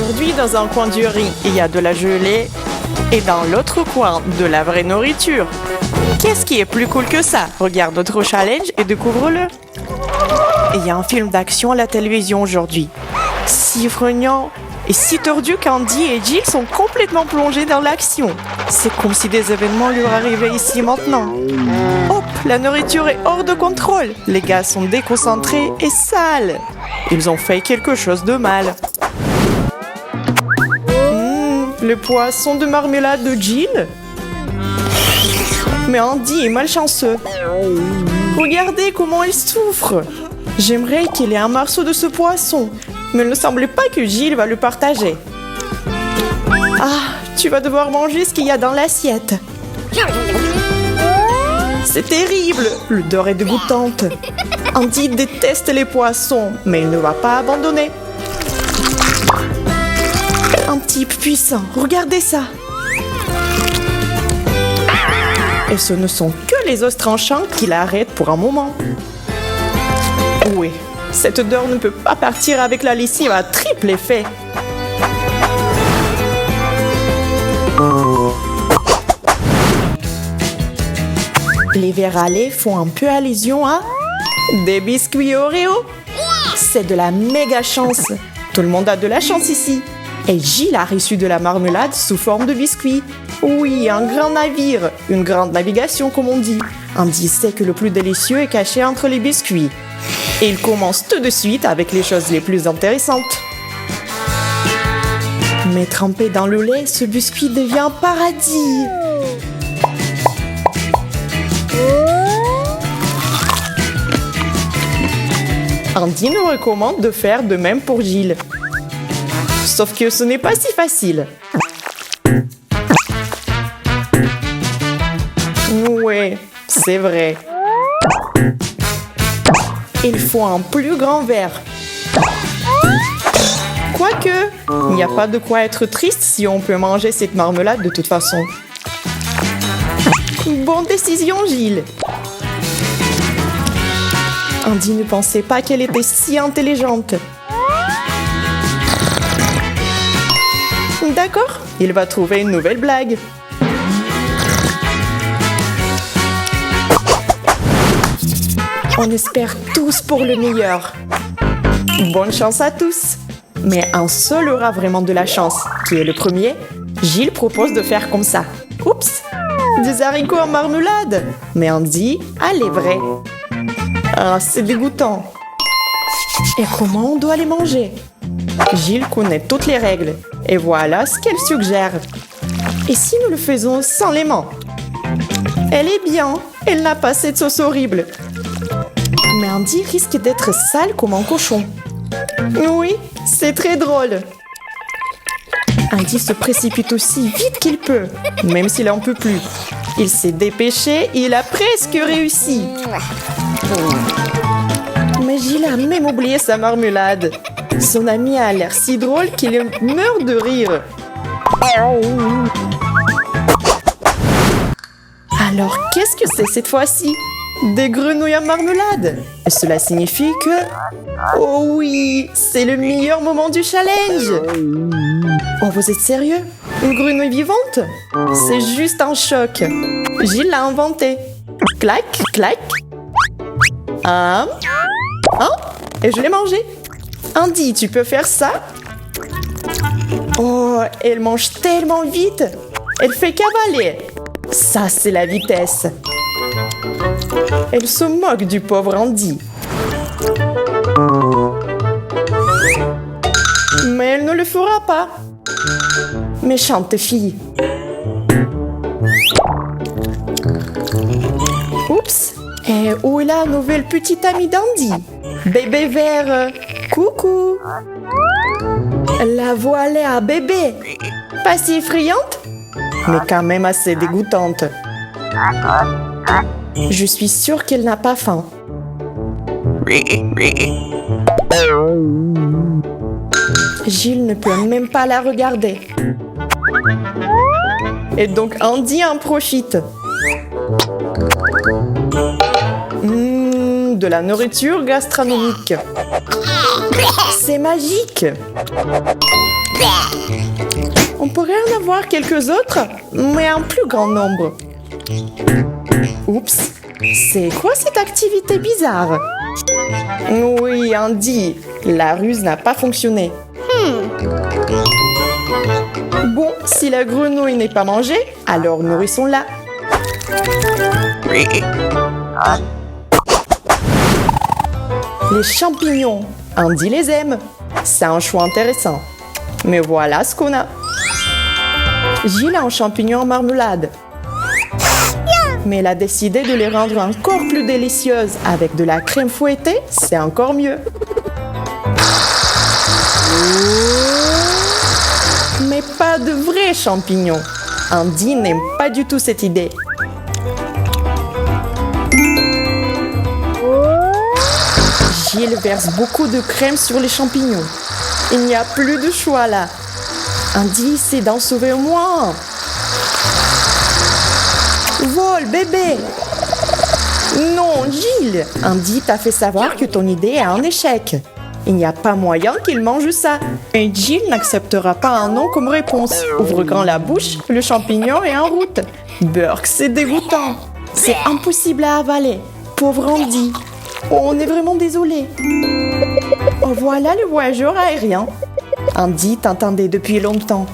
Aujourd'hui, dans un coin du riz, il y a de la gelée et dans l'autre coin, de la vraie nourriture. Qu'est-ce qui est plus cool que ça? Regarde notre challenge et découvre-le. Il y a un film d'action à la télévision aujourd'hui. Si freinant et si tordu qu'Andy et Jill sont complètement plongés dans l'action. C'est comme si des événements leur arrivaient ici maintenant. Hop, la nourriture est hors de contrôle. Les gars sont déconcentrés et sales. Ils ont fait quelque chose de mal. Le poisson de marmelade de Jill? Mais Andy est malchanceux. Regardez comment il souffre. J'aimerais qu'il ait un morceau de ce poisson, mais il ne semble pas que Jill va le partager. Ah, tu vas devoir manger ce qu'il y a dans l'assiette. C'est terrible, l'odeur est dégoûtante. Andy déteste les poissons, mais il ne va pas abandonner. Un type puissant, regardez ça. Et ce ne sont que les os tranchants qui l'arrêtent pour un moment. Oui, cette odeur ne peut pas partir avec la lessive à triple effet. Les verres à lait font un peu allusion à des biscuits Oreo. C'est de la méga chance. Tout le monde a de la chance ici. Et Jill a reçu de la marmelade sous forme de biscuits. Oui, un grand navire, une grande navigation comme on dit. Andy sait que le plus délicieux est caché entre les biscuits. Et il commence tout de suite avec les choses les plus intéressantes. Mais trempé dans le lait, ce biscuit devient un paradis. Andy nous recommande de faire de même pour Jill. Sauf que ce n'est pas si facile. Oui, c'est vrai. Il faut un plus grand verre. Quoique, il n'y a pas de quoi être triste si on peut manger cette marmelade de toute façon. Bonne décision, Jill. Andy ne pensait pas qu'elle était si intelligente. D'accord, il va trouver une nouvelle blague. On espère tous pour le meilleur. Bonne chance à tous. Mais un seul aura vraiment de la chance, qui est le premier. Jill propose de faire comme ça. Oups, des haricots en marmelade. Mais Andy a les vrais. Ah, c'est dégoûtant. Et comment on doit les manger? Jill connaît toutes les règles. Et voilà ce qu'elle suggère. Et si nous le faisons sans l'aimant? Elle est bien. Elle n'a pas cette sauce horrible. Mais Andy risque d'être sale comme un cochon. Oui, c'est très drôle. Andy se précipite aussi vite qu'il peut, même s'il n'en peut plus. Il s'est dépêché et il a presque réussi. Mais Jill a même oublié sa marmelade. Son ami a l'air si drôle qu'il meurt de rire. Alors, qu'est-ce que c'est cette fois-ci? Des grenouilles à marmelade. Et cela signifie que... Oh oui, c'est le meilleur moment du challenge. Oh, vous êtes sérieux? Une grenouille vivante? C'est juste un choc. Jill l'a inventé. Clac, clac. Et je l'ai mangé. Andy, tu peux faire ça? Oh, elle mange tellement vite. Elle fait cavaler. Ça, c'est la vitesse. Elle se moque du pauvre Andy. Mais elle ne le fera pas. Méchante fille. Oups. Et où est la nouvelle petite amie d'Andy? Bébé vert. Coucou. La voilà, bébé. Pas si effrayante, mais quand même assez dégoûtante. Je suis sûre qu'elle n'a pas faim. Jill ne peut même pas la regarder. Et donc Andy en profite. De la nourriture gastronomique. C'est magique! On pourrait en avoir quelques autres, mais en plus grand nombre. Oups! C'est quoi cette activité bizarre? Oui, Andy, la ruse n'a pas fonctionné. Bon, si la grenouille n'est pas mangée, alors nourrissons-la. Les champignons, Andy les aime. C'est un choix intéressant. Mais voilà ce qu'on a. Gilles a un champignon en marmelade. Mais elle a décidé de les rendre encore plus délicieuses avec de la crème fouettée, c'est encore mieux. Mais pas de vrais champignons. Andy n'aime pas du tout cette idée. Gilles verse beaucoup de crème sur les champignons. Il n'y a plus de choix là. Andy essaie d'en sauver au moins. Vole, bébé! Non, Gilles! Andy t'a fait savoir que ton idée est un échec. Il n'y a pas moyen qu'il mange ça. Et Gilles n'acceptera pas un non comme réponse. Ouvre grand la bouche, le champignon est en route. Burk, c'est dégoûtant. C'est impossible à avaler. Pauvre Andy. Oh, on est vraiment désolé. Oh, voilà le voyageur aérien. Andy t'entendait depuis longtemps.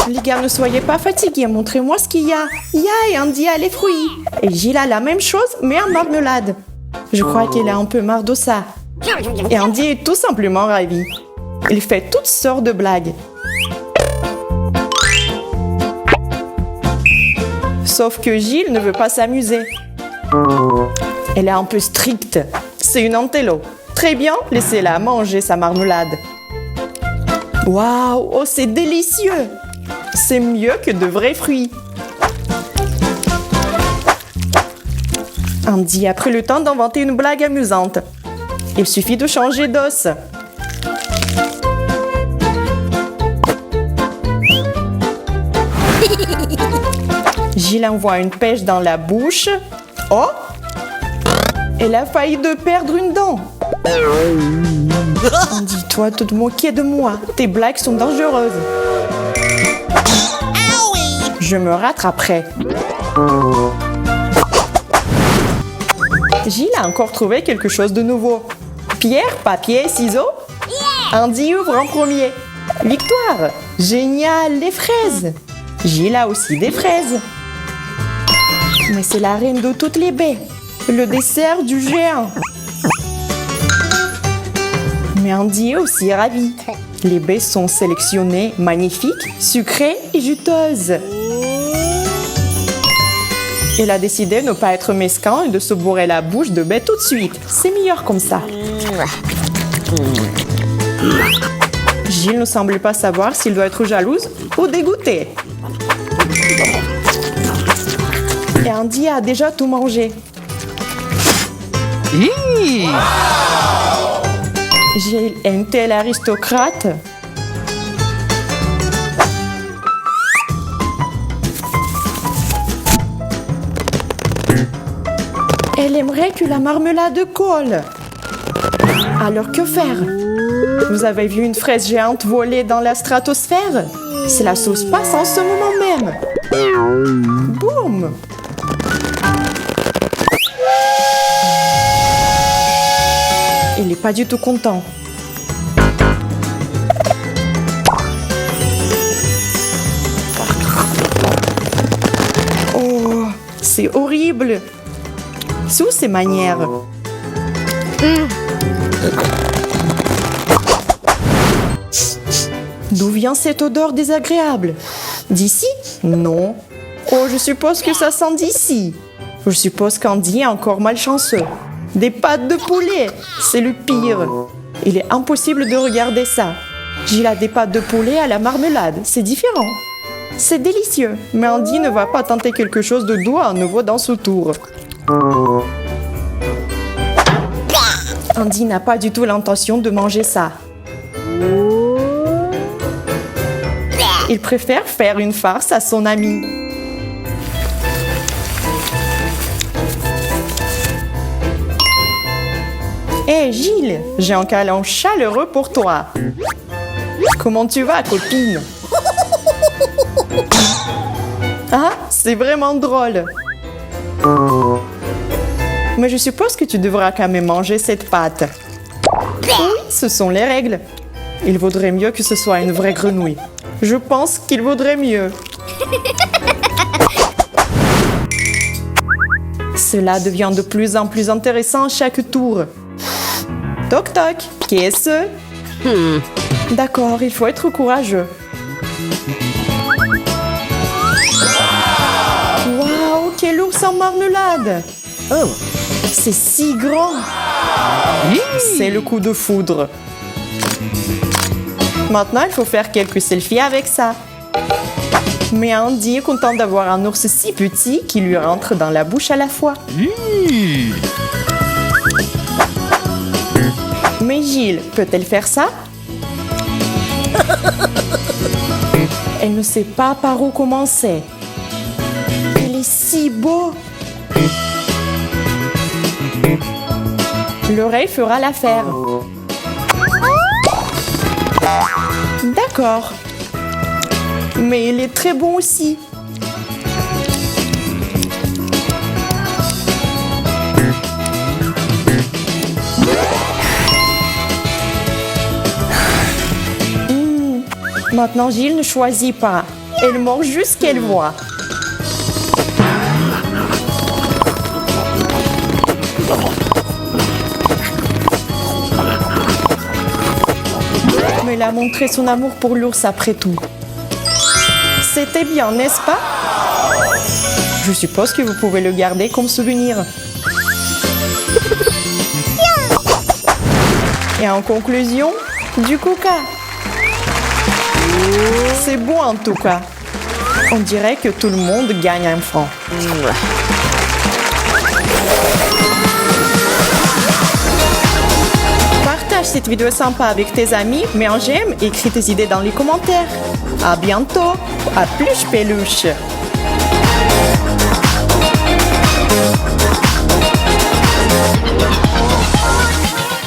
Les gars, ne soyez pas fatigués, montrez-moi ce qu'il y a. Yay, Andy a les fruits. Et Gilles a la même chose, mais en marmelade. Je crois qu'il a un peu marre de ça. Et Andy est tout simplement ravi. Il fait toutes sortes de blagues. Sauf que Gilles ne veut pas s'amuser. Elle est un peu stricte. C'est une antélope. Très bien, laissez-la manger sa marmelade. Waouh, oh c'est délicieux! C'est mieux que de vrais fruits. Andy a pris le temps d'inventer une blague amusante. Il suffit de changer d'os. Gilles envoie une pêche dans la bouche. Oh! Elle a failli de perdre une dent. Andy, toi, te moquer de moi. Tes blagues sont dangereuses. Je me rattraperai. Gilles a encore trouvé quelque chose de nouveau. Pierre, papier, ciseaux. Andy ouvre en premier. Victoire! Génial, les fraises. Gilles a aussi des fraises. Mais c'est la reine de toutes les baies. Le dessert du géant. Mais Andy est aussi ravi. Les baies sont sélectionnées, magnifiques, sucrées et juteuses. Il a décidé de ne pas être mesquin et de se bourrer la bouche de baies tout de suite. C'est meilleur comme ça. Gilles ne semble pas savoir s'il doit être jalouse ou dégoûté. Et Andy a déjà tout mangé. Gilles est un tel aristocrate. Elle aimerait que la marmelade colle. Alors que faire? Vous avez vu une fraise géante voler dans la stratosphère? C'est la sauce passe en ce moment même. Boum! Il n'est pas du tout content. Oh, c'est horrible. Sous ces manières. D'où vient cette odeur désagréable? D'ici? Non. Oh, je suppose que ça sent d'ici. Je suppose qu'Andy est encore malchanceux. Des pâtes de poulet, c'est le pire. Il est impossible de regarder ça. Gilles a des pâtes de poulet à la marmelade, c'est différent. C'est délicieux, mais Andy ne va pas tenter quelque chose de doux à nouveau dans ce tour. Andy n'a pas du tout l'intention de manger ça. Il préfère faire une farce à son ami. Hé Gilles, j'ai un câlin chaleureux pour toi. Comment tu vas, copine? Ah, c'est vraiment drôle. Mais je suppose que tu devras quand même manger cette pâte. Oui, ce sont les règles. Il vaudrait mieux que ce soit une vraie grenouille. Je pense qu'il vaudrait mieux. Cela devient de plus en plus intéressant à chaque tour. Toc toc, qui est-ce? D'accord, il faut être courageux. Waouh, quel ours en marmelade! Oh, c'est si grand! C'est le coup de foudre. Maintenant, il faut faire quelques selfies avec ça. Mais Andy est content d'avoir un ours si petit qui lui rentre dans la bouche à la fois. Mais Gilles, peut-elle faire ça? Elle ne sait pas par où commencer. Il est si beau. L'oreille fera l'affaire. D'accord. Mais il est très bon aussi. Maintenant, Gilles ne choisit pas. Elle mange juste ce qu'elle voit. Mais elle a montré son amour pour l'ours après tout. C'était bien, n'est-ce pas? Je suppose que vous pouvez le garder comme souvenir. Et en conclusion, du coca. C'est bon en tout cas. On dirait que tout le monde gagne un franc. Partage cette vidéo sympa avec tes amis, mets un j'aime et écris tes idées dans les commentaires. À bientôt. À plus, peluche.